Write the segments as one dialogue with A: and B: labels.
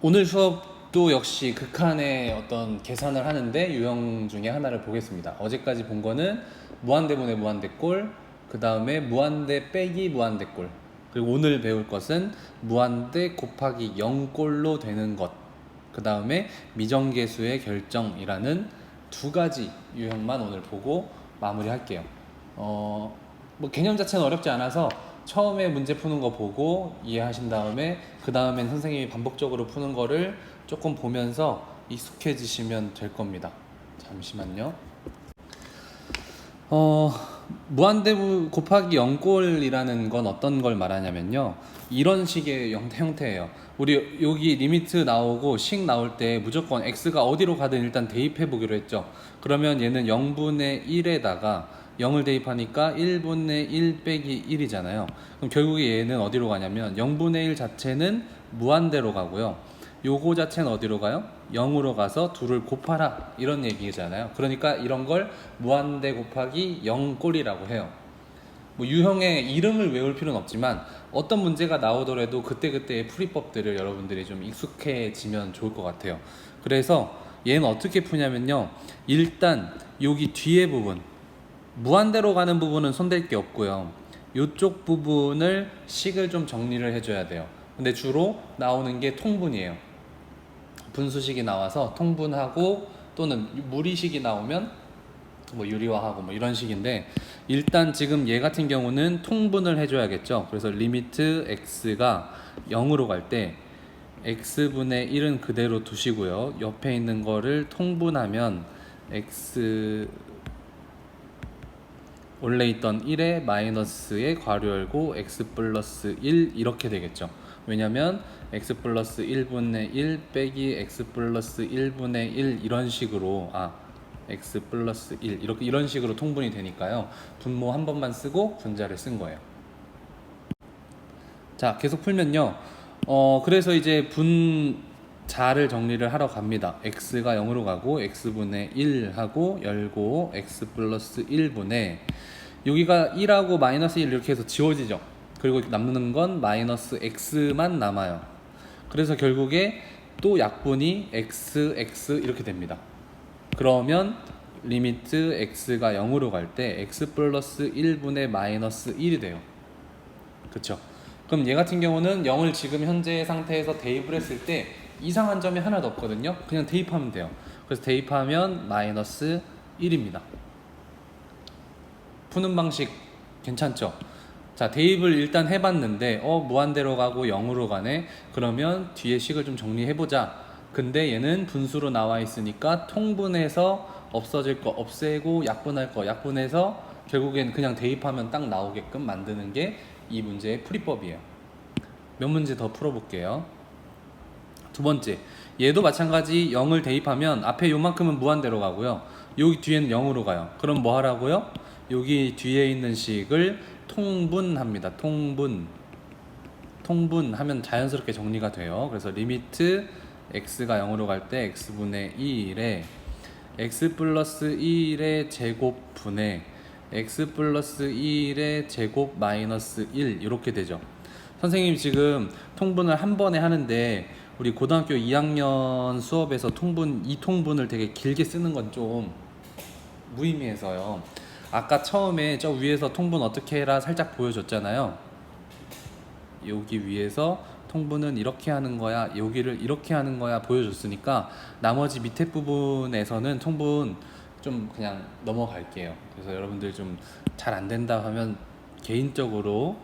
A: 오늘 수업도 역시 극한의 어떤 계산을 하는데 유형 중에 하나를 보겠습니다. 어제까지 본 거는 무한대분의 무한대꼴, 그 다음에 무한대 빼기 무한대꼴, 그리고 오늘 배울 것은 무한대 곱하기 0꼴로 되는 것, 그 다음에 미정계수의 결정이라는 두 가지 유형만 오늘 보고 마무리할게요. 뭐 개념 자체는 어렵지 않아서 처음에 문제 푸는 거 보고 이해하신 다음에 그 다음엔 선생님이 반복적으로 푸는 거를 조금 보면서 익숙해지시면 될 겁니다. 잠시만요. 무한대부 곱하기 0꼴이라는 건 어떤 걸 말하냐면요, 이런 식의 형태예요. 우리 여기 리미트 나오고 식 나올 때 무조건 x가 어디로 가든 일단 대입해 보기로 했죠. 그러면 얘는 0분의 1에다가 0을 대입하니까 1분의 1 빼기 1이잖아요. 그럼 결국에 얘는 어디로 가냐면 0분의 1 자체는 무한대로 가고요, 요거 자체는 어디로 가요? 0으로 가서 둘을 곱하라, 이런 얘기잖아요. 그러니까 이런 걸 무한대 곱하기 0꼴이라고 해요. 뭐 유형의 이름을 외울 필요는 없지만 어떤 문제가 나오더라도 그때그때의 풀이법들을 여러분들이 좀 익숙해지면 좋을 것 같아요. 그래서 얘는 어떻게 푸냐면요, 일단 여기 뒤에 부분, 무한대로 가는 부분은 손댈 게 없고요, 이쪽 부분을 식을 좀 정리를 해줘야 돼요. 근데 주로 나오는 게 통분이에요. 분수식이 나와서 통분하고, 또는 무리식이 나오면 뭐 유리화하고 뭐 이런 식인데, 일단 지금 얘 같은 경우는 통분을 해줘야겠죠. 그래서 리미트 x가 0으로 갈 때 x분의 1은 그대로 두시고요, 옆에 있는 거를 통분하면 x 원래 있던 1에 마이너스에 괄호 열고 x 플러스 1 이렇게 되겠죠. 왜냐면 x 플러스 1분의 1 빼기 x 플러스 1분의 1 이런 식으로, x 플러스 1 이런 식으로 통분이 되니까요, 분모 한 번만 쓰고 분자를 쓴 거예요. 자, 계속 풀면요, 그래서 이제 분자를 정리를 하러 갑니다. x가 0으로 가고 x분의 1 하고 열고 x 플러스 1분의, 여기가 1하고 마이너스 1 이렇게 해서 지워지죠. 그리고 남는 건 마이너스 x만 남아요. 그래서 결국에 또 약분이 x 이렇게 됩니다. 그러면 리미트 x가 0으로 갈 때 x 플러스 1분의 마이너스 1이 돼요. 그쵸? 그럼 얘 같은 경우는 0을 지금 현재 상태에서 대입을 했을 때 이상한 점이 하나도 없거든요. 그냥 대입하면 돼요. 그래서 대입하면 마이너스 1입니다. 푸는 방식 괜찮죠? 자, 대입을 일단 해봤는데 무한대로 가고 0으로 가네. 그러면 뒤에 식을 좀 정리해보자. 근데 얘는 분수로 나와 있으니까 통분해서 없어질 거 없애고 약분할 거 약분해서 결국엔 그냥 대입하면 딱 나오게끔 만드는 게 이 문제의 풀이법이에요. 몇 문제 더 풀어볼게요. 두 번째, 얘도 마찬가지 0을 대입하면 앞에 요만큼은 무한대로 가고요, 여기 뒤에는 0으로 가요. 그럼 뭐 하라고요? 여기 뒤에 있는 식을 통분합니다. 통분하면 자연스럽게 정리가 돼요. 그래서 리미트 x가 0으로 갈 때 x분의 1에 x 플러스 1의 제곱분의 x 플러스 1의 제곱 마이너스 1 이렇게 되죠. 선생님 지금 통분을 한 번에 하는데 우리 고등학교 2학년 수업에서 이통분을 되게 길게 쓰는 건 좀 무의미해서요. 아까 처음에 저 위에서 통분 어떻게 해라 살짝 보여줬잖아요. 여기 위에서 통분은 이렇게 하는 거야, 여기를 이렇게 하는 거야 보여줬으니까 나머지 밑에 부분에서는 통분 좀 그냥 넘어갈게요. 그래서 여러분들 좀 잘 안 된다 하면 개인적으로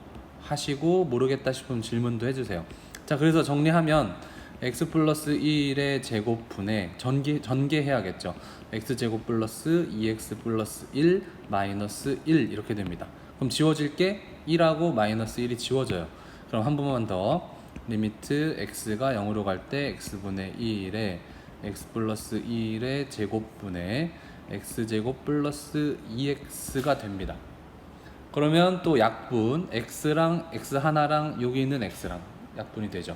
A: 하시고, 모르겠다 싶으면 질문도 해주세요. 자, 그래서 정리하면 x 플러스 1의 제곱분의 전개해야겠죠. x제곱 플러스 2x 플러스 1 마이너스 1 이렇게 됩니다. 그럼 지워질 게 1하고 마이너스 1이 지워져요. 그럼 한 번만 더, 리미트 x가 0으로 갈 때 x분의 1에 x 플러스 1의 제곱분의 x제곱 플러스 2x가 됩니다. 그러면 또 약분, x랑 x 하나랑 여기 있는 x랑 약분이 되죠.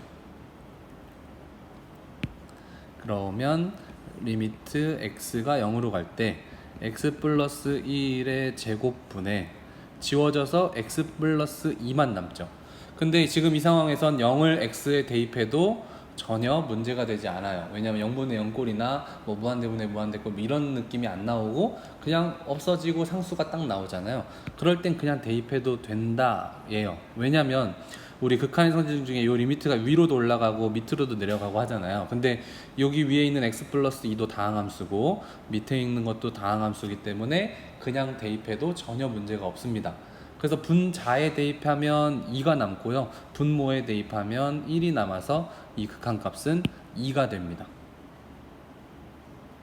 A: 그러면 리미트 x가 0으로 갈 때 x 플러스 1의 제곱분에 지워져서 x 플러스 2만 남죠. 근데 지금 이 상황에선 0을 x에 대입해도 전혀 문제가 되지 않아요. 왜냐하면 0분의 0꼴이나 뭐 무한대분의 무한대꼴 이런 느낌이 안 나오고 그냥 없어지고 상수가 딱 나오잖아요. 그럴 땐 그냥 대입해도 된다 예요. 왜냐면 우리 극한의 성질 중에 이 리미트가 위로도 올라가고 밑으로도 내려가고 하잖아요. 근데 여기 위에 있는 x 플러스 2도 다항함수고 밑에 있는 것도 다항함수이기 때문에 그냥 대입해도 전혀 문제가 없습니다. 그래서 분자에 대입하면 2가 남고요. 분모에 대입하면 1이 남아서 이 극한값은 2가 됩니다.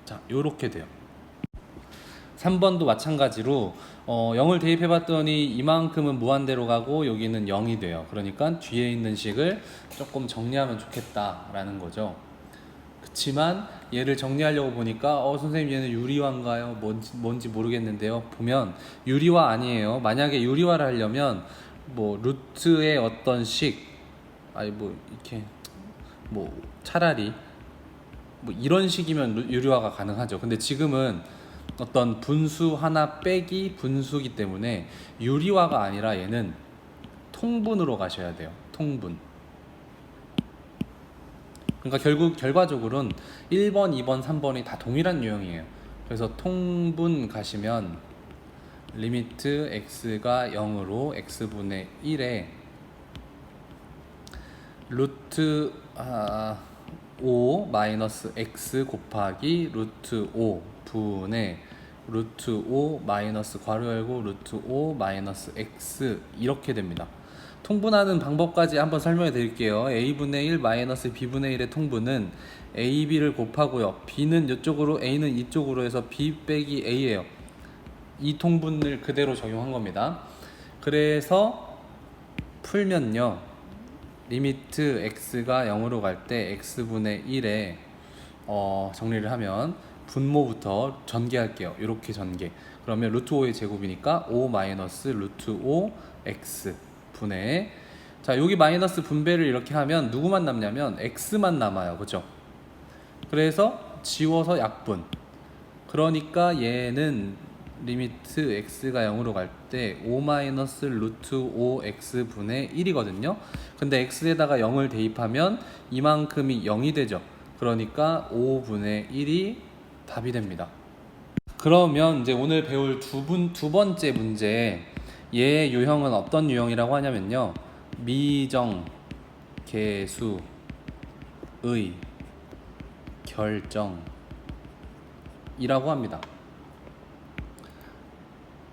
A: 자, 요렇게 돼요. 3번도 마찬가지로 0을 대입해 봤더니 이만큼은 무한대로 가고 여기는 0이 돼요. 그러니까 뒤에 있는 식을 조금 정리하면 좋겠다라는 거죠. 그치만 얘를 정리하려고 보니까 선생님 얘는 유리화인가요? 뭔지 모르겠는데요. 보면 유리화 아니에요. 만약에 유리화를 하려면 뭐 루트의 어떤 식 아니 뭐 이렇게 뭐 차라리 뭐 이런 식이면 유리화가 가능하죠. 근데 지금은 어떤 분수 하나 빼기 분수기 때문에 유리화가 아니라 얘는 통분으로 가셔야 돼요. 통분. 그러니까 결국 결과적으로는 1번, 2번, 3번이 다 동일한 유형이에요. 그래서 통분 가시면 리미트 x가 0으로 x분의 1에 루트 5 마이너스 x 곱하기 루트 5 분의 루트 5 마이너스 괄호 열고 루트 5 마이너스 x 이렇게 됩니다. 통분하는 방법까지 한번 설명해 드릴게요. a분의 1 마이너스 b분의 1의 통분은 a, b를 곱하고요. b는 이쪽으로 a는 이쪽으로 해서 b 빼기 a예요. 이 통분을 그대로 적용한 겁니다. 그래서 풀면요. 리미트 x가 0으로 갈 때 x분의 1에 정리를 하면 분모부터 전개할게요. 이렇게 전개. 그러면 루트 5의 제곱이니까 5 마이너스 루트 5 x 분의 자 여기 마이너스 분배를 이렇게 하면 누구만 남냐면 x만 남아요. 그죠? 그래서 지워서 약분. 그러니까 얘는 리미트 x가 0으로 갈 때 5 마이너스 루트 5x 분의 1이거든요. 근데 x에다가 0을 대입하면 이만큼이 0이 되죠. 그러니까 5분의 1이 답이 됩니다. 그러면 이제 오늘 배울 두 번째 문제 얘의 유형은 어떤 유형이라고 하냐면요. 미정 계수의 결정이라고 합니다.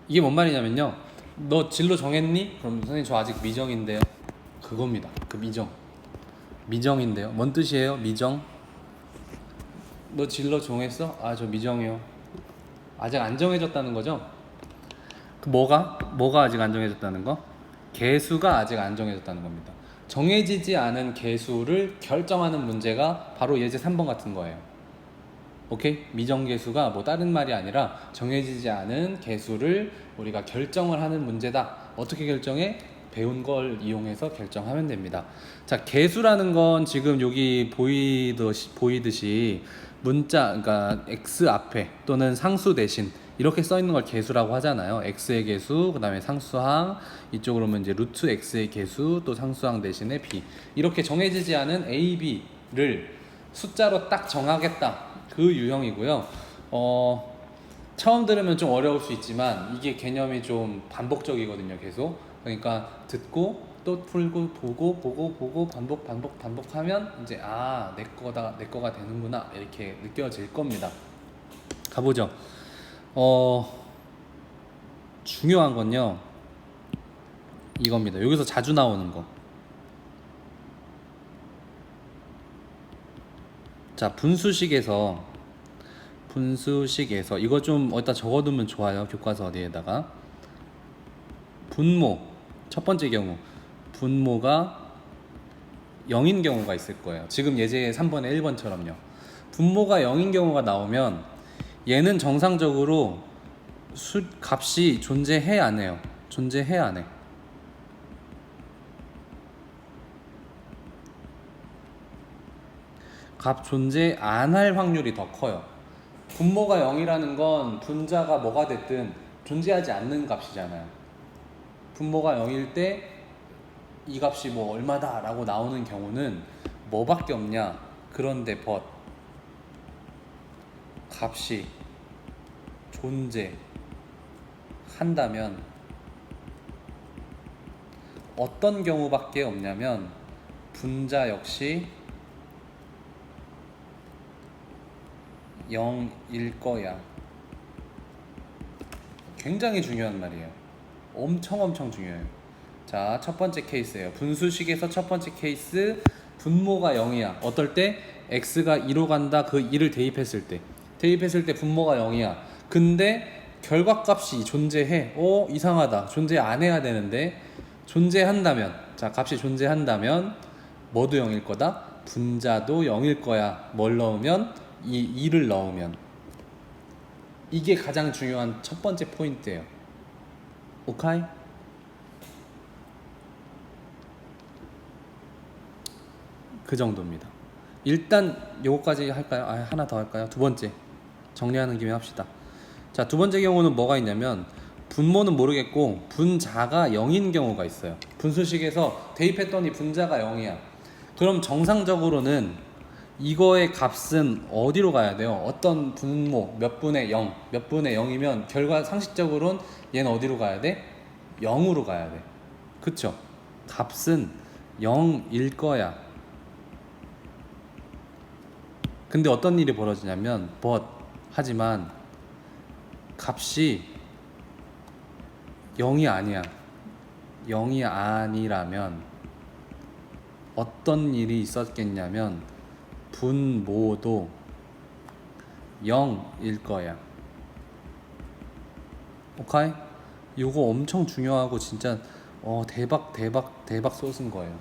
A: 이게 뭔 말이냐면요. 너 진로 정했니? 그럼 선생님 저 아직 미정인데요. 그겁니다. 그 미정인데요. 뭔 뜻이에요? 미정? 너 진로 정했어? 아, 저 미정이요. 아직 안 정해졌다는 거죠? 그 뭐가 아직 안 정해졌다는 거? 개수가 아직 안 정해졌다는 겁니다. 정해지지 않은 개수를 결정하는 문제가 바로 예제 3번 같은 거예요. 오케이? 미정계수가 뭐 다른 말이 아니라 정해지지 않은 계수를 우리가 결정을 하는 문제다. 어떻게 결정해? 배운 걸 이용해서 결정하면 됩니다. 자, 계수라는 건 지금 여기 보이듯이 문자, 그러니까 x 앞에 또는 상수 대신 이렇게 써 있는 걸 계수라고 하잖아요. x의 계수, 그 다음에 상수항, 이쪽으로 오면 이제 루트 x의 계수, 또 상수항 대신에 b. 이렇게 정해지지 않은 a, b를 숫자로 딱 정하겠다. 그 유형이고요. 처음 들으면 좀 어려울 수 있지만 이게 개념이 좀 반복적이거든요. 계속. 그러니까 듣고 또 풀고 보고 반복하면 이제 내 거가 되는구나 이렇게 느껴질 겁니다. 가보죠. 중요한 건요. 이겁니다. 여기서 자주 나오는 거. 자, 분수식에서 이거 좀 어디다 적어두면 좋아요. 교과서 어디에다가 분모 첫 번째 경우 분모가 0인 경우가 있을 거예요. 지금 예제 3번에 1번처럼요. 분모가 0인 경우가 나오면 얘는 정상적으로 값이 존재해 안 해요? 존재해 안 해? 값 존재 안 할 확률이 더 커요. 분모가 0이라는 건 분자가 뭐가 됐든 존재하지 않는 값이잖아요. 분모가 0일 때 이 값이 뭐 얼마다 라고 나오는 경우는 뭐밖에 없냐? 그런데 but 값이 존재한다면 어떤 경우밖에 없냐면 분자 역시 0일 거야. 굉장히 중요한 말이에요. 엄청 중요해요. 자, 첫 번째 케이스예요. 분수식에서 첫 번째 케이스, 분모가 0이야. 어떨 때? x가 2로 간다. 그 2를 대입했을 때. 대입했을 때 분모가 0이야. 근데 결과값이 존재해. 이상하다. 존재 안 해야 되는데 존재한다면, 자, 값이 존재한다면 뭐도 0일 거다? 분자도 0일 거야. 뭘 넣으면? 이 2를 넣으면. 이게 가장 중요한 첫 번째 포인트예요. 오케이? 그 정도입니다. 일단 요거까지 할까요? 하나 더 할까요? 두 번째 정리하는 김에 합시다. 자, 두 번째 경우는 뭐가 있냐면 분모는 모르겠고 분자가 0인 경우가 있어요. 분수식에서 대입했더니 분자가 0이야. 그럼 정상적으로는 이거의 값은 어디로 가야 돼요? 어떤 분모 몇 분의 0, 몇 분의 0이면 결과 상식적으로는 얘는 어디로 가야 돼? 0으로 가야 돼. 그쵸? 값은 0일 거야. 근데 어떤 일이 벌어지냐면 하지만 값이 0이 아니야. 0이 아니라면 어떤 일이 있었겠냐면 분모도 0일 거야. 오케이? 이거 엄청 중요하고 진짜 대박 쏘은 거예요.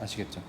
A: 아시겠죠?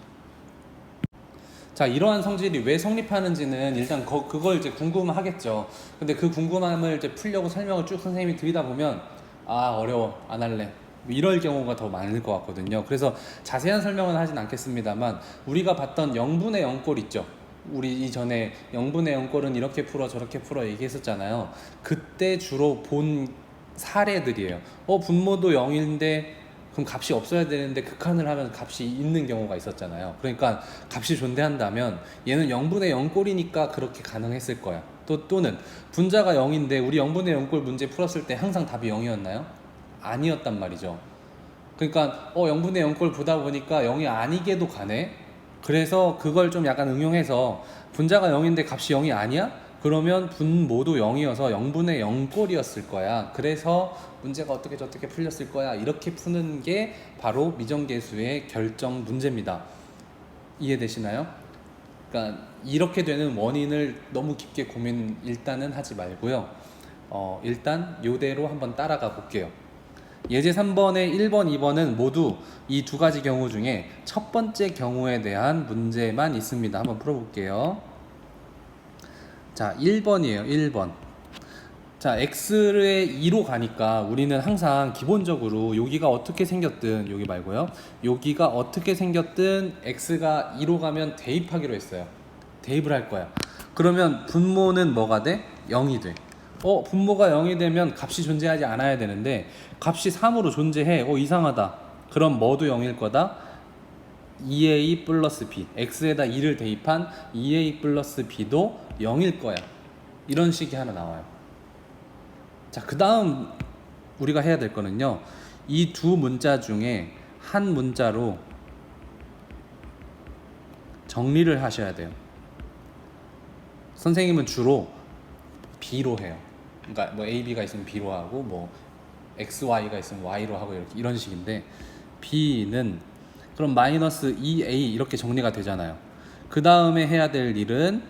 A: 자, 이러한 성질이 왜 성립하는지는 일단 그걸 이제 궁금하겠죠. 근데 그 궁금함을 이제 풀려고 설명을 쭉 선생님이 드리다 보면 어려워, 안 할래, 이럴 경우가 더 많을 것 같거든요. 그래서 자세한 설명은 하진 않겠습니다만 우리가 봤던 0분의 0꼴 있죠. 우리 이전에 0분의 0꼴은 이렇게 풀어 저렇게 풀어 얘기했었잖아요. 그때 주로 본 사례들이에요. 분모도 0인데 그럼 값이 없어야 되는데 극한을 하면 값이 있는 경우가 있었잖아요. 그러니까 값이 존재한다면 얘는 0분의 0꼴이니까 그렇게 가능했을 거야. 또는 분자가 0인데 우리 0분의 0꼴 문제 풀었을 때 항상 답이 0이었나요? 아니었단 말이죠. 그러니까 0분의 0꼴 보다 보니까 0이 아니게도 가네. 그래서 그걸 좀 약간 응용해서 분자가 0인데 값이 0이 아니야? 그러면 분모도 0이어서 0분의 0꼴이었을 거야. 그래서 문제가 어떻게 저렇게 풀렸을 거야. 이렇게 푸는 게 바로 미정계수의 결정 문제입니다. 이해되시나요? 그러니까 이렇게 되는 원인을 너무 깊게 고민 일단은 하지 말고요. 일단 요대로 한번 따라가 볼게요. 예제 3번에 1번, 2번은 모두 이 두 가지 경우 중에 첫 번째 경우에 대한 문제만 있습니다. 한번 풀어볼게요. 자, 1번이에요. 1번. 자, x를 2로 가니까 우리는 항상 기본적으로 여기가 어떻게 생겼든, 여기 말고요, 여기가 어떻게 생겼든 x가 2로 가면 대입하기로 했어요. 대입을 할 거야. 그러면 분모는 뭐가 돼? 0이 돼. 분모가 0이 되면 값이 존재하지 않아야 되는데 값이 3으로 존재해. 이상하다. 그럼 뭐도 0일 거다? 2a 플러스 b, x에다 2를 대입한 2a 플러스 b도 0일 거야. 이런 식이 하나 나와요. 자, 그 다음 우리가 해야 될 거는요, 이 두 문자 중에 한 문자로 정리를 하셔야 돼요. 선생님은 주로 b로 해요. 그러니까 뭐 a, b가 있으면 b로 하고 뭐 x, y가 있으면 y로 하고 이런 식인데, b는 그럼 마이너스 2a 이렇게 정리가 되잖아요. 그 다음에 해야 될 일은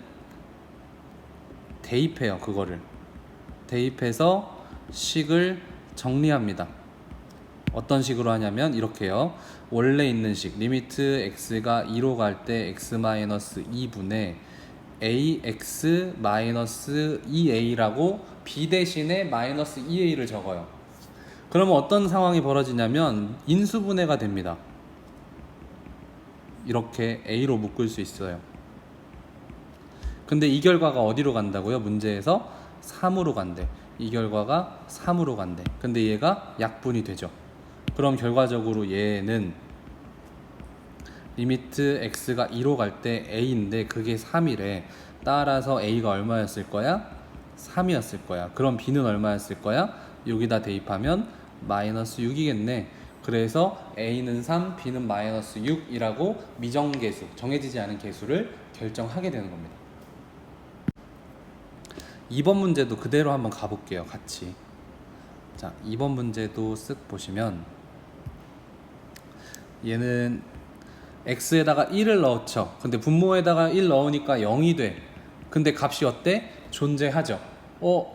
A: 대입해요. 그거를 대입해서 식을 정리합니다. 어떤 식으로 하냐면 이렇게요. 원래 있는 식, 리미트 x가 2로 갈 때 x-2분의 ax-2a라고 b 대신에 마이너스 2a를 적어요. 그러면 어떤 상황이 벌어지냐면 인수분해가 됩니다. 이렇게 a로 묶을 수 있어요. 근데 이 결과가 어디로 간다고요? 문제에서 3으로 간대. 이 결과가 3으로 간대. 근데 얘가 약분이 되죠. 그럼 결과적으로 얘는 리미트 x가 2로 갈 때 a인데 그게 3이래. 따라서 a가 얼마였을 거야? 3이었을 거야. 그럼 b는 얼마였을 거야? 여기다 대입하면 마이너스 6이겠네. 그래서 a는 3, b는 마이너스 6이라고 미정계수, 정해지지 않은 계수를 결정하게 되는 겁니다. 2번 문제도 그대로 한번 가볼게요. 같이. 자, 2번 문제도 쓱 보시면 얘는 x에다가 1을 넣었죠. 근데 분모에다가 1 넣으니까 0이 돼. 근데 값이 어때? 존재하죠.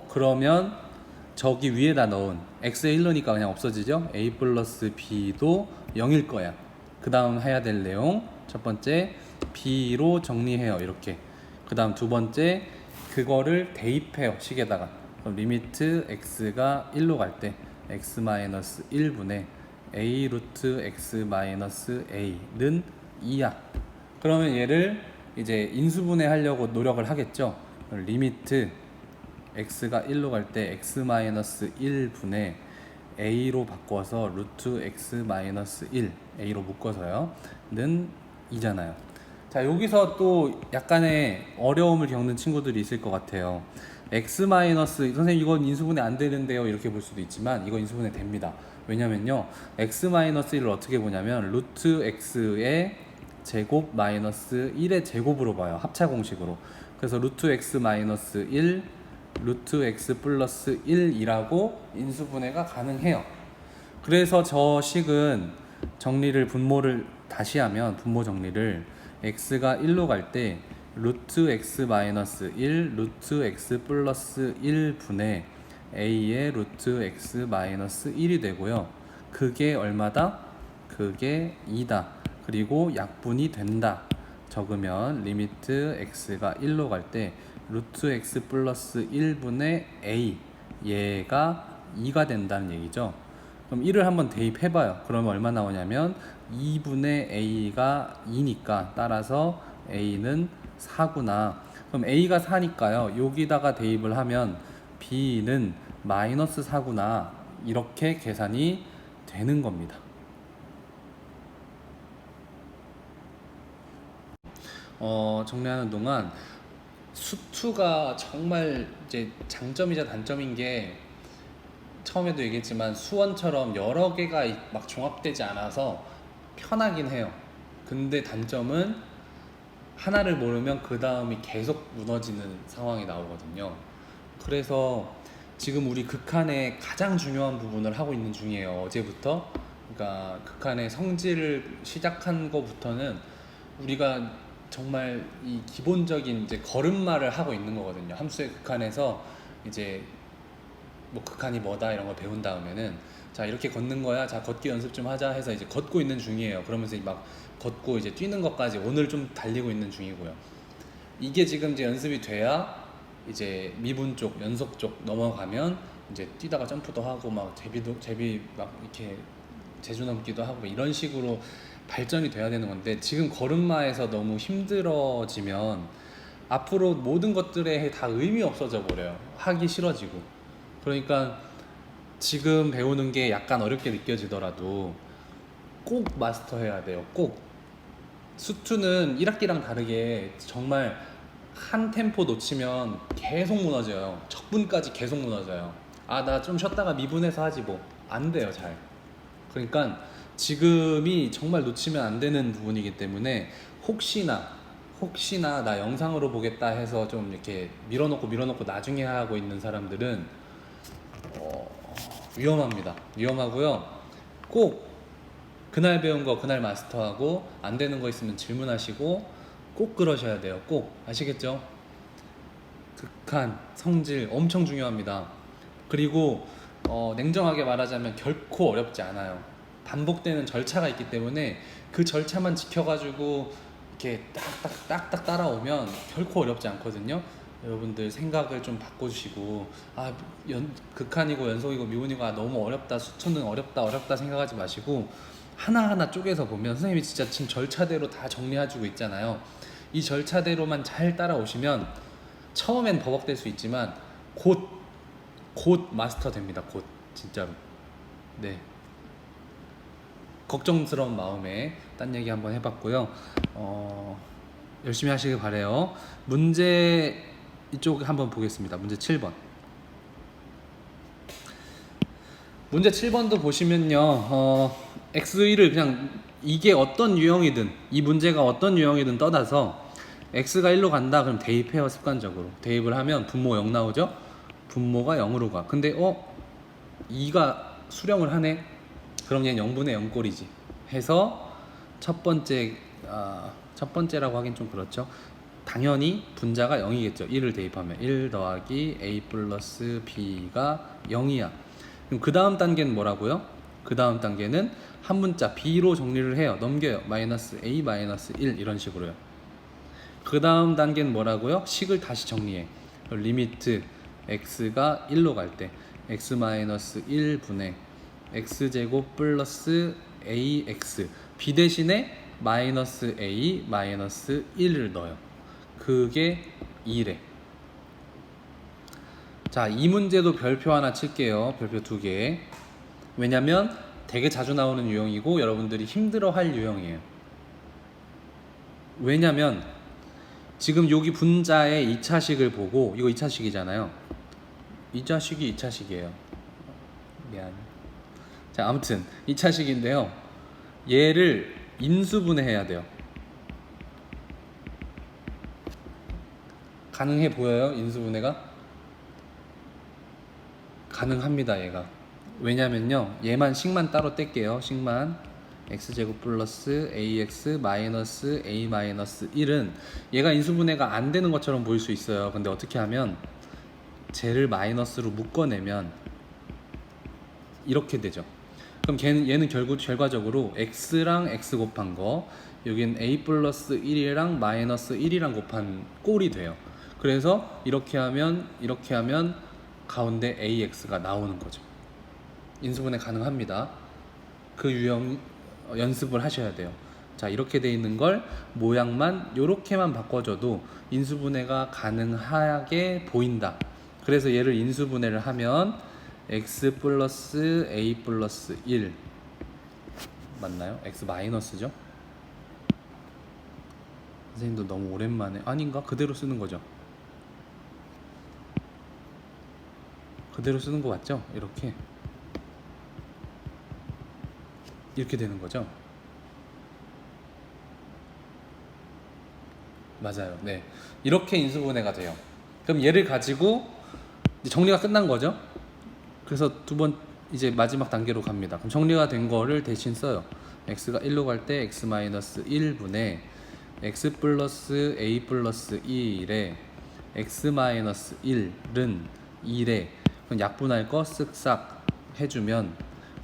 A: 그러면 저기 위에다 넣은 x에 1 넣으니까 그냥 없어지죠. a 플러스 b도 0일 거야. 그 다음 해야 될 내용 첫 번째 b로 정리해요. 이렇게. 그 다음 두 번째 그거를 대입해요. 식에다가. 그럼 리미트 x가 1로 갈 때 x-1분의 a 루트 x-a는 2야. 그러면 얘를 이제 인수분해 하려고 노력을 하겠죠. 리미트 x가 1로 갈 때 x-1분의 a로 바꿔서 루트 x-1 a로 묶어서요 는 2잖아요. 자, 여기서 또 약간의 어려움을 겪는 친구들이 있을 것 같아요. x 마이너스 선생님 이건 인수분해 안 되는데요 이렇게 볼 수도 있지만 이거 인수분해 됩니다. 왜냐면요 x 마이너스 1을 어떻게 보냐면 루트 x의 제곱 마이너스 1의 제곱으로 봐요. 합차 공식으로. 그래서 루트 x 마이너스 1 루트 x 플러스 1이라고 인수분해가 가능해요. 그래서 저 식은 정리를 분모를 다시 하면 분모 정리를 x가 1로 갈 때 루트 x 마이너스 1 루트 x 플러스 1분의 a의 루트 x 마이너스 1이 되고요. 그게 얼마다? 그게 2다. 그리고 약분이 된다. 적으면 리미트 x가 1로 갈 때 루트 x 플러스 1분의 a 얘가 2가 된다는 얘기죠. 그럼 1을 한번 대입해봐요. 그러면 얼마 나오냐면 2분의 a가 2니까 따라서 a는 4구나. 그럼 a가 4니까요. 여기다가 대입을 하면 b는 마이너스 4구나. 이렇게 계산이 되는 겁니다. 정리하는 동안 수투가 정말 이제 장점이자 단점인 게 처음에도 얘기했지만 수원처럼 여러 개가 막 종합되지 않아서 편하긴 해요. 근데 단점은 하나를 모르면 그 다음이 계속 무너지는 상황이 나오거든요. 그래서 지금 우리 극한의 가장 중요한 부분을 하고 있는 중이에요. 어제부터. 그러니까 극한의 성질을 시작한 거부터는 우리가 정말 이 기본적인 이제 걸음마를 하고 있는 거거든요. 함수의 극한에서 이제 뭐 극한이 뭐다 이런 걸 배운 다음에는 자 이렇게 걷는 거야. 자 걷기 연습 좀 하자 해서 이제 걷고 있는 중이에요. 그러면서 막 걷고 이제 뛰는 것까지 오늘 좀 달리고 있는 중이고요. 이게 지금 이제 연습이 돼야 이제 미분 쪽, 연속 쪽 넘어가면 이제 뛰다가 점프도 하고 막 제비 막 이렇게 제주 넘기도 하고 이런 식으로 발전이 돼야 되는 건데 지금 걸음마에서 너무 힘들어지면 앞으로 모든 것들에 다 의미 없어져 버려요. 하기 싫어지고. 그러니까 지금 배우는 게 약간 어렵게 느껴지더라도 꼭 마스터해야 돼요. 꼭. 수투는 1학기랑 다르게 정말 한 템포 놓치면 계속 무너져요. 적분까지 계속 무너져요. 아, 나 좀 쉬었다가 미분해서 하지 뭐. 안 돼요, 잘. 그러니까 지금이 정말 놓치면 안 되는 부분이기 때문에 혹시나 나 영상으로 보겠다 해서 좀 이렇게 밀어놓고 나중에 하고 있는 사람들은 위험합니다. 위험하고요. 꼭 그날 배운 거 그날 마스터하고 안 되는 거 있으면 질문하시고 꼭 그러셔야 돼요. 꼭. 아시겠죠? 극한, 성질 엄청 중요합니다. 그리고 냉정하게 말하자면 결코 어렵지 않아요. 반복되는 절차가 있기 때문에 그 절차만 지켜가지고 이렇게 딱딱 따라오면 결코 어렵지 않거든요. 여러분들 생각을 좀 바꿔주시고 극한이고 연속이고 미분이고 너무 어렵다, 수투는 어렵다 생각하지 마시고 하나하나 쪼개서 보면 선생님이 진짜 지금 절차대로 다 정리해주고 있잖아요. 이 절차대로만 잘 따라오시면 처음엔 버벅될 수 있지만 곧 마스터 됩니다. 곧 진짜로. 네. 걱정스러운 마음에 딴 얘기 한번 해봤고요. 열심히 하시길 바래요. 문제 이쪽 한번 보겠습니다. 문제 7번. 문제 7번도 보시면요. x1을 그냥 이게 어떤 유형이든 이 문제가 어떤 유형이든 떠나서 x가 1로 간다 그럼 대입해요. 습관적으로 대입을 하면 분모 0 나오죠. 분모가 0으로 가. 근데 2가 수령을 하네. 그럼 얘는 0분의 0 꼴이지 해서 첫 번째라고 하긴 좀 그렇죠. 당연히 분자가 0이겠죠. 1을 대입하면 1 더하기 a 플러스 b가 0이야. 그럼 그 다음 단계는 뭐라고요? 그 다음 단계는 한 문자 b로 정리를 해요. 넘겨요. 마이너스 a 마이너스 1 이런 식으로요. 그 다음 단계는 뭐라고요? 식을 다시 정리해. 리미트 x가 1로 갈 때 x 마이너스 1분의 x제곱 플러스 ax b 대신에 마이너스 a 마이너스 1을 넣어요. 그게 2래. 자, 이 문제도 별표 하나 칠게요. 별표 2개. 왜냐면 되게 자주 나오는 유형이고 여러분들이 힘들어할 유형이에요. 왜냐면 지금 여기 분자의 2차식을 보고 이거 2차식이잖아요. 2차식이 2차식이에요. 미안. 자, 아무튼 2차식인데요. 얘를 인수분해해야 돼요. 가능해 보여요? 인수분해가? 가능합니다. 얘가. 왜냐면요. 얘만 식만 따로 뗄게요. 식만 x제곱 플러스 ax 마이너스 a 마이너스 1은 얘가 인수분해가 안 되는 것처럼 보일 수 있어요. 근데 어떻게 하면 쟤를 마이너스로 묶어내면 이렇게 되죠. 그럼 얘는 결과적으로 x랑 x 곱한 거 여긴 a 플러스 1이랑 마이너스 1이랑 곱한 꼴이 돼요. 그래서 이렇게 하면 가운데 ax가 나오는 거죠. 인수분해 가능합니다. 그 유형 연습을 하셔야 돼요. 자, 이렇게 돼 있는 걸 모양만 요렇게만 바꿔줘도 인수분해가 가능하게 보인다. 그래서 얘를 인수분해를 하면 x 플러스 a 플러스 1 맞나요? x 마이너스죠? 선생님도 너무 오랜만에 아닌가? 그대로 쓰는 거죠? 그대로 쓰는 거 맞죠? 이렇게 되는 거죠? 맞아요. 네, 이렇게 인수분해가 돼요. 그럼 얘를 가지고 이제 정리가 끝난 거죠? 그래서 두 번 이제 마지막 단계로 갑니다. 그럼 정리가 된 거를 대신 써요. x가 1로 갈 때 x 마이너스 1분의 x 플러스 a 플러스 1에 x 마이너스 1은 2래. 그럼 약분할 거 쓱싹 해주면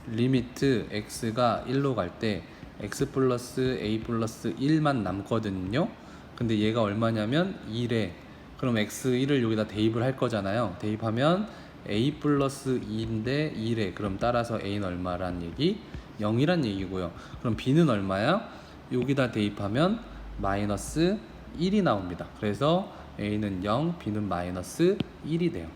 A: 리미트 x가 1로 갈 때 x 플러스 a 플러스 1만 남거든요. 근데 얘가 얼마냐면 2래. 그럼 x1을 여기다 대입을 할 거잖아요. 대입하면 a 플러스 2인데 2래. 그럼 따라서 a는 얼마란 얘기? 0이란 얘기고요. 그럼 b는 얼마야? 여기다 대입하면 마이너스 1이 나옵니다. 그래서 a는 0, b는 마이너스 1이 돼요.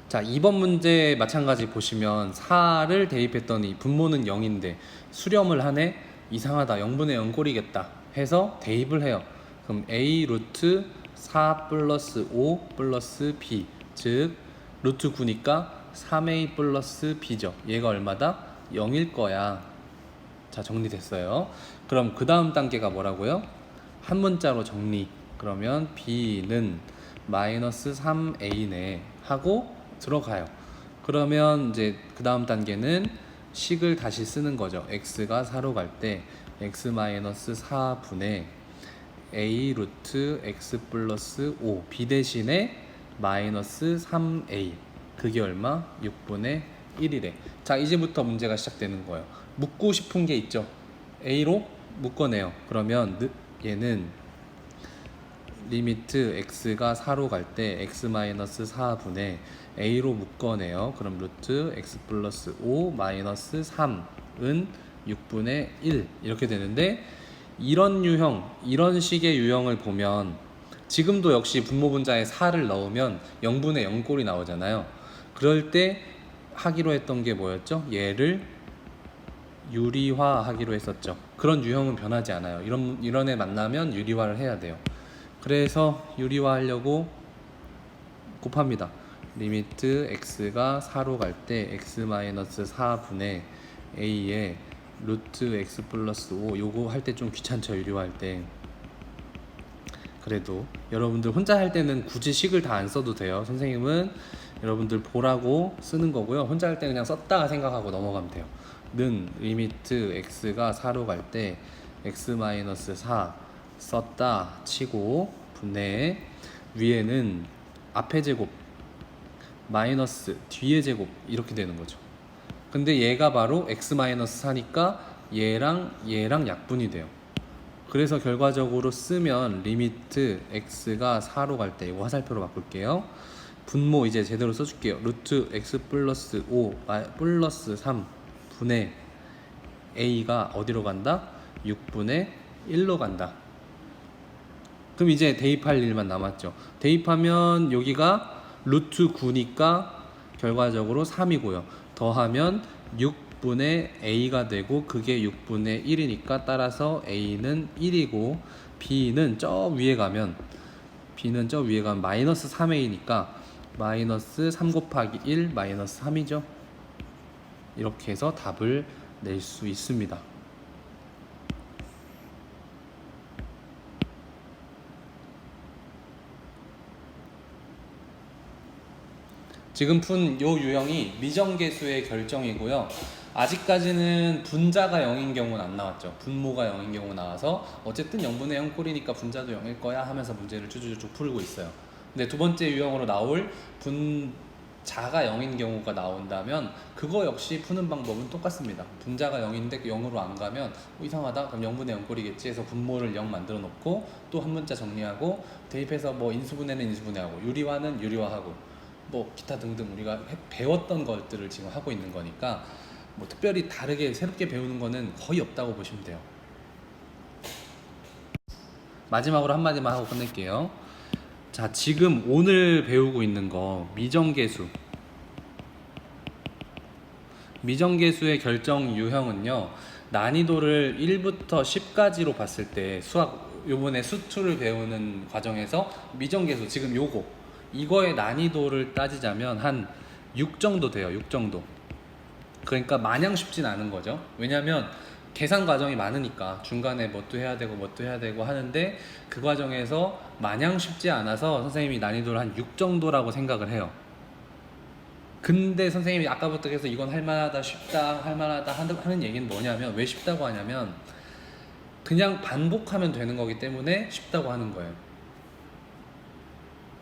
A: 자, 2번 문제 마찬가지 보시면 4를 대입했더니 분모는 0인데 수렴을 하네? 이상하다. 0분의 0 꼴이겠다 해서 대입을 해요. 그럼 a 루트 4 플러스 5 플러스 b, 즉 루트 9니까 3a 플러스 b죠. 얘가 얼마다? 0일 거야. 자, 정리됐어요. 그럼 그 다음 단계가 뭐라고요? 한 문자로 정리. 그러면 b는 마이너스 3a네 하고 들어가요. 그러면 이제 그 다음 단계는 식을 다시 쓰는 거죠. x가 4로 갈 때 x 마이너스 4분의 a 루트 x 플러스 5 b 대신에 마이너스 3a 그게 얼마? 6분의 1이래. 자, 이제부터 문제가 시작되는 거예요. 묶고 싶은 게 있죠. a로 묶어내요. 그러면 얘는 리미트 x가 4로 갈 때 x 마이너스 4분의 a로 묶어내요. 그럼 루트 x 플러스 5 마이너스 3은 6분의 1 이렇게 되는데, 이런 유형, 이런 식의 유형을 보면 지금도 역시 분모분자에 4를 넣으면 0분의 0꼴이 나오잖아요. 그럴 때 하기로 했던 게 뭐였죠? 얘를 유리화하기로 했었죠. 그런 유형은 변하지 않아요. 이런 애 만나면 유리화를 해야 돼요. 그래서 유리화하려고 곱합니다. 리미트 x가 4로 갈 때 x-4분의 a에 루트 x 플러스 5 요거 할 때 좀 귀찮죠, 유리화할 때. 그래도 여러분들 혼자 할 때는 굳이 식을 다 안 써도 돼요. 선생님은 여러분들 보라고 쓰는 거고요. 혼자 할 때 그냥 썼다 생각하고 넘어가면 돼요. 는 리미트 x가 4로 갈 때 x-4 썼다 치고 분의 위에는 앞의 제곱 마이너스 뒤의 제곱 이렇게 되는 거죠. 근데 얘가 바로 x-4니까 얘랑 약분이 돼요. 그래서 결과적으로 쓰면 리미트 x가 4로 갈 때 이거 화살표로 바꿀게요. 분모 이제 제대로 써줄게요. 루트 x 플러스 5 플러스 3 분의 a가 어디로 간다? 6분의 1로 간다. 그럼 이제 대입할 일만 남았죠. 대입하면 여기가 루트 9니까 결과적으로 3이고요. 더하면 6분의 a가 되고 그게 6분의 1이니까 따라서 a는 1이고 b는 저 위에 가면 마이너스 3a니까 마이너스 3 곱하기 1 마이너스 3이죠. 이렇게 해서 답을 낼 수 있습니다. 지금 푼 요 유형이 미정계수의 결정이고요. 아직까지는 분자가 0인 경우는 안 나왔죠. 분모가 0인 경우 나와서 어쨌든 0분의 0 꼴이니까 분자도 0일 거야 하면서 문제를 쭉쭉쭉 풀고 있어요. 근데 두 번째 유형으로 나올 분자가 0인 경우가 나온다면 그거 역시 푸는 방법은 똑같습니다. 분자가 0인데 0으로 안 가면 이상하다 그럼 0분의 0 꼴이겠지 해서 분모를 0 만들어 놓고 또 한 문자 정리하고 대입해서 뭐 인수분해는 인수분해하고 유리화는 유리화하고 뭐 기타 등등 우리가 배웠던 것들을 지금 하고 있는 거니까 뭐 특별히 다르게 새롭게 배우는 거는 거의 없다고 보시면 돼요. 마지막으로 한마디만 하고 끝낼게요. 자, 지금 오늘 배우고 있는 거 미정계수의 결정 유형은요, 난이도를 1부터 10까지로 봤을 때 요번에 수2를 배우는 과정에서 미정계수 지금 이거의 난이도를 따지자면 한 6 정도 돼요. 6 정도. 그러니까 마냥 쉽진 않은 거죠. 왜냐면 계산 과정이 많으니까 중간에 뭣도 해야 되고 하는데 그 과정에서 마냥 쉽지 않아서 선생님이 난이도를 한 6 정도라고 생각을 해요. 근데 선생님이 아까부터 계속 이건 할만하다, 쉽다, 할만하다 하는 얘기는 뭐냐면 왜 쉽다고 하냐면 그냥 반복하면 되는 거기 때문에 쉽다고 하는 거예요.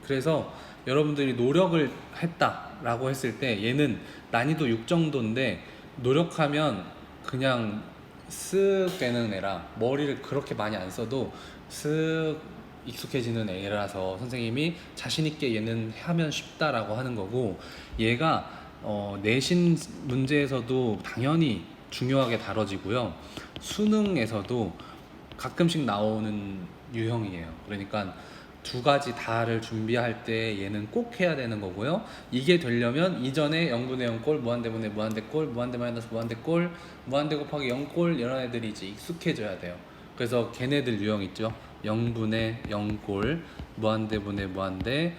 A: 그래서 여러분들이 노력을 했다라고 했을 때 얘는 난이도 6 정도인데 노력하면 그냥 쓱 되는 애라 머리를 그렇게 많이 안 써도 쓱 익숙해지는 애라서 선생님이 자신있게 얘는 하면 쉽다라고 하는 거고 얘가 내신 문제에서도 당연히 중요하게 다뤄지고요. 수능에서도 가끔씩 나오는 유형이에요. 그러니까 두 가지 다를 준비할 때 얘는 꼭 해야 되는 거고요. 이게 되려면 이전에 0분의 0꼴, 무한대분의 무한대꼴, 무한대 마이너스 무한대꼴, 무한대 곱하기 0꼴 이런 애들이 이제 익숙해져야 돼요. 그래서 걔네들 유형 있죠. 0분의 0꼴, 무한대분의 무한대,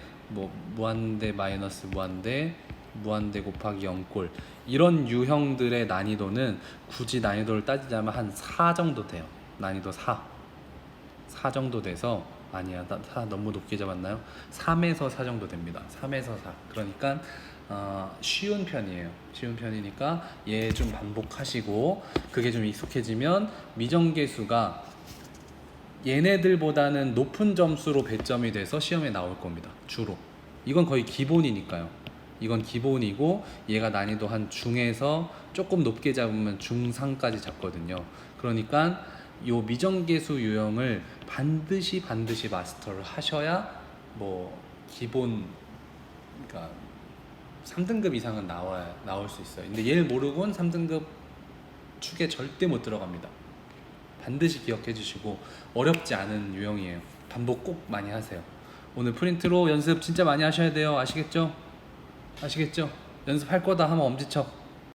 A: 무한대 마이너스 무한대, 무한대 곱하기 0꼴 이런 유형들의 난이도는 굳이 난이도를 따지자면 한 4 정도 돼요. 난이도 4 정도 돼서 아니야, 4 너무 높게 잡았나요? 3에서 4 정도 됩니다. 3에서 4. 그러니까 쉬운 편이에요. 쉬운 편이니까 얘 좀 반복하시고 그게 좀 익숙해지면 미정계수가 얘네들보다는 높은 점수로 배점이 돼서 시험에 나올 겁니다. 주로. 이건 거의 기본이니까요. 이건 기본이고 얘가 난이도 한 중에서 조금 높게 잡으면 중상까지 잡거든요. 그러니까 요 미정계수 유형을 반드시 마스터를 하셔야 뭐 기본 그러니까 3등급 이상은 나올 수 있어요. 근데 얘를 모르고는 3등급 축에 절대 못 들어갑니다. 반드시 기억해 주시고 어렵지 않은 유형이에요. 반복 꼭 많이 하세요. 오늘 프린트로 연습 진짜 많이 하셔야 돼요. 아시겠죠? 연습할 거다 하면 엄지척.